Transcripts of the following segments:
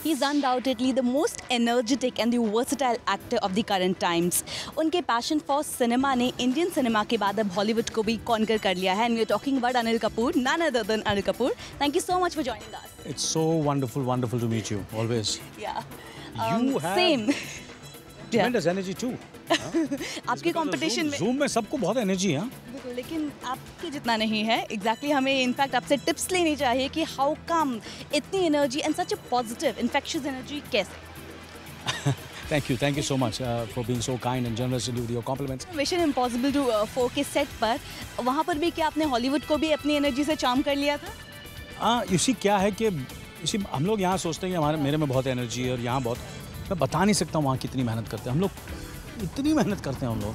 He is undoubtedly the most energetic and the versatile actor of the current times. उनके passion for cinema ने Indian cinema के बाद अब Hollywood को भी conquer कर लिया है. And we are talking about Anil Kapoor, none other than Anil Kapoor. Thank you so much for joining us. It's so wonderful to meet you. Always. Yeah. You have Same. tremendous energy too. आपके competition में Zoom में सबको बहुत energy है. बिल्कुल, लेकिन आपके जितना नहीं है. एग्जैक्टली हमें इनफैक्ट आपसे टिप्स लेनी चाहिए कि हाउ कम इतनी energy and such a positive infectious energy कैसे. Thank you so much for being so kind and generous with your compliments. Mission Impossible two 4 के सेट पर वहाँ पर भी क्या आपने हॉलीवुड को भी अपनी एनर्जी से चार्म कर लिया था? इसी क्या है कि इसी हम लोग यहाँ सोचते हैं कि मेरे में बहुत एनर्जी है और यहाँ बहुत, मैं बता नहीं सकता वहाँ कितनी मेहनत करते हैं हम लोग. इतनी मेहनत करते हैं हम लोग,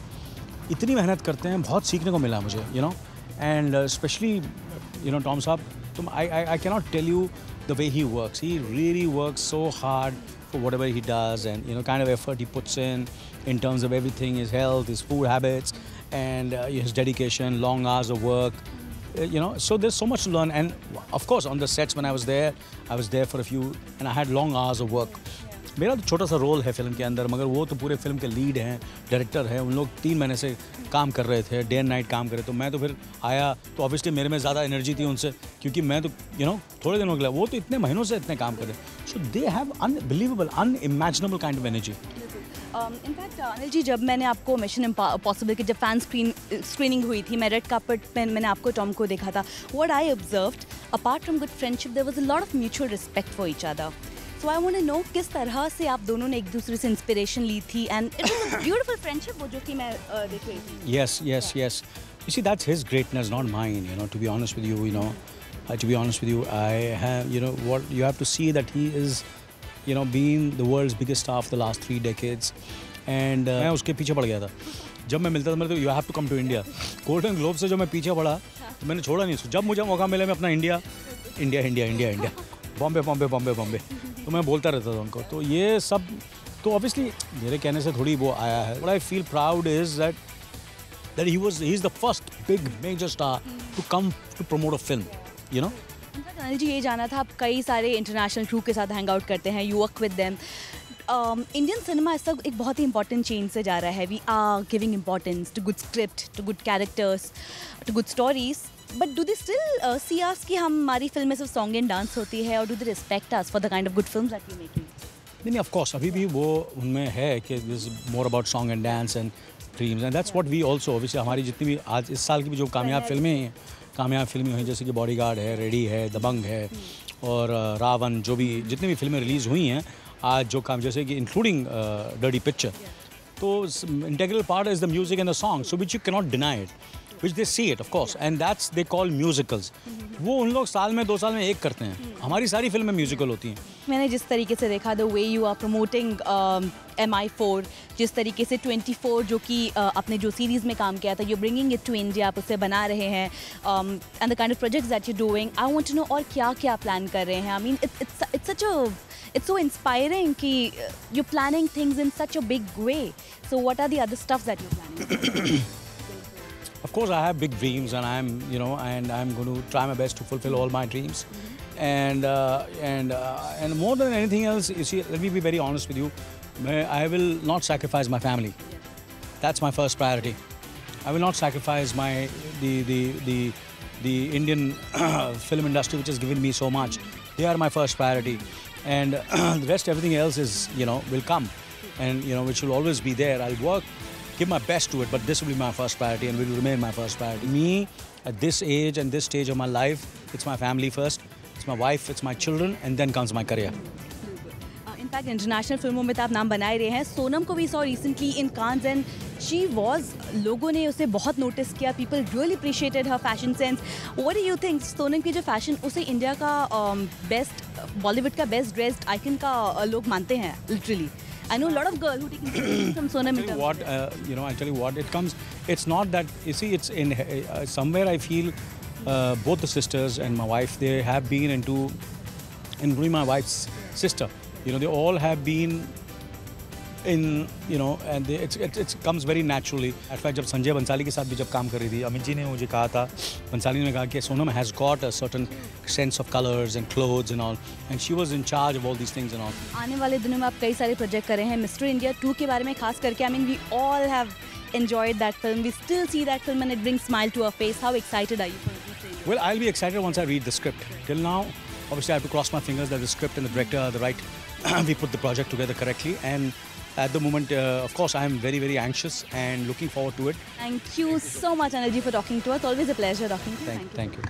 इतनी मेहनत करते हैं. बहुत सीखने को मिला मुझे, you know. And specially you know Tom साहब, तुम I can not tell you the way he works. He really works so hard for whatever he does, and you know, kind of effort he puts in terms of everything, his health, his food habits, and his dedication, long hours of work, you know. So there's so much to learn, and of course on the sets when I was there for a few, and I had long hours of work. मेरा तो छोटा सा role है film के अंदर, मगर वो तो पूरे फिल्म के लीड हैं, डायरेक्टर हैं. उन लोग 3 महीने से काम कर रहे थे, डे एंड नाइट काम कर रहे थे. तो मैं तो फिर आया तो ऑब्वियसली मेरे में ज़्यादा एनर्जी थी उनसे, क्योंकि मैं तो यू नो थोड़े दिनों के लिए, वो तो इतने महीनों से इतने काम कर रहे. So they have unbelievable, unimaginable kind of energy. In fact Anil ji, जब मैंने आपको मिशन इम्पॉसिबल की जब फैन स्क्रीनिंग हुई थी, मैं रेड कार्पेट पे मैंने आपको टॉम को देखा था. What I observed, apart from good friendship, there was a lot of mutual respect for each other. So I want to know किस तरह से आप दोनों ने एक दूसरे से इंस्पिरेशन ली थी. And it was a beautiful friendship वो जो कि मैं देख रही थी. Yes. You see, that's his greatness, not mine, you know, to be honest with you, you know. To be honest with you, I have, you know, what you have to see that he is, you know, being the world's biggest star for the last 3 decades. And मैं उसके पीछे पड़ गया था. जब मैं मिलता था मेरे तो you have to come to India. Golden Globe से जो मैं पीछे पड़ा तो मैंने छोड़ा नहीं. जब मुझे मौका मिला मैं अपना इंडिया बॉम्बे तो मैं बोलता रहता था उनको. तो ये सब तो ऑब्वियसली मेरे कहने से थोड़ी वो आया है. What I feel proud is that he's the first big major star to come to promote a film, you know. Anil ji, ये जाना था आप कई सारे इंटरनेशनल क्रू के साथ हैंग आउट करते हैं, you work with them. Indian cinema इस वक्त एक बहुत ही इंपॉर्टेंट चेंज से जा रहा है. We are giving importance to good script, to good characters, to good stories. But do they still see us कि हमारी फिल्म में सिर्फ सॉन्ग एंड डांस होती है, और do they respect us for the kind of good films that we making? नहीं, of course अभी भी वो उनमें है कि this more about song and dance and dreams, and that's what we also. Obviously हमारी जितनी भी आज इस साल की भी जो कामयाब फिल्में हुई, जैसे कि बॉडीगार्ड है, रेडी है, दबंग है और रावण, जो भी जितनी भी फिल्में रिलीज़ हुई हैं आज, जो काम जैसे कि इंक्लूडिंग डर्टी पिक्चर, तो integral part is the music and the song, so which you can not deny it, which they see it of course, and that's they call musicals. वो उन लोग साल में 2 साल में एक करते हैं. हमारी सारी फिल्में म्यूजिकल होती हैं. मैंने जिस तरीके से देखा the way you are promoting MI4, जिस तरीके से 24 जो कि आपने जो सीरीज़ में काम किया था, you bringing it to India, आप उसे बना रहे हैं, and the kind of projects that you doing. I want to know और क्या क्या प्लान कर रहे हैं. I mean it's so inspiring कि you're planning things in such a big way. So what are the other stuff that you're planning? Of course, I have big dreams, and I'm going to try my best to fulfill all my dreams. And more than anything else, you see, let me be very honest with you. I will not sacrifice my family. That's my first priority. I will not sacrifice the Indian film industry, which has given me so much. They are my first priority, and the rest, everything else is, will come, and which will always be there. I'll work, give my best to it, but this will be my first priority and will remain my first priority. Me, at this age and this stage of my life, it's my family first, it's my wife, it's my children, and then comes my career. In fact international फिल्मों में तो आप नाम बनाए रहे हैं. सोनम को भी saw recently in Cannes, and she was, लोगों ने उसे बहुत नोटिस किया. People really appreciated her fashion sense. What do you think, Sonam की जो फैशन, उसे इंडिया का बेस्ट, बॉलीवुड का बेस्ट ड्रेस्ड आइकन का लोग मानते हैं literally. I know a lot of girls who take inspiration from Sonam. I'll tell you what, it's not that, you see, it's in somewhere I feel both the sisters and my wife, they have been including my wife's sister, they all have been in, you know, and it comes very naturally. In fact, जब संजय बंसाली के साथ भी जब काम कर रही थी, अमित जी ने मुझे कहा था, बंसाली ने कहा कि Sonam has got a certain sense of colors and clothes and all, and she was in charge of all these things and all. आने वाले दिनों में आप कई सारे प्रोजेक्ट कर रहे हैं. मिस्टर इंडिया 2 के बारे में खास करके, I mean, we all have enjoyed that film. We still see that film and it brings smile to our face. How excited are you for Mr. India? Well, I'll be excited once I read the script. Till now, obviously, I have to cross my fingers that the script and the director are the right. We put the project together correctly, and at the moment, of course, I am very, very anxious and looking forward to it. Thank you so much, Anil ji, for talking to us. Always a pleasure talking to you. Thank you.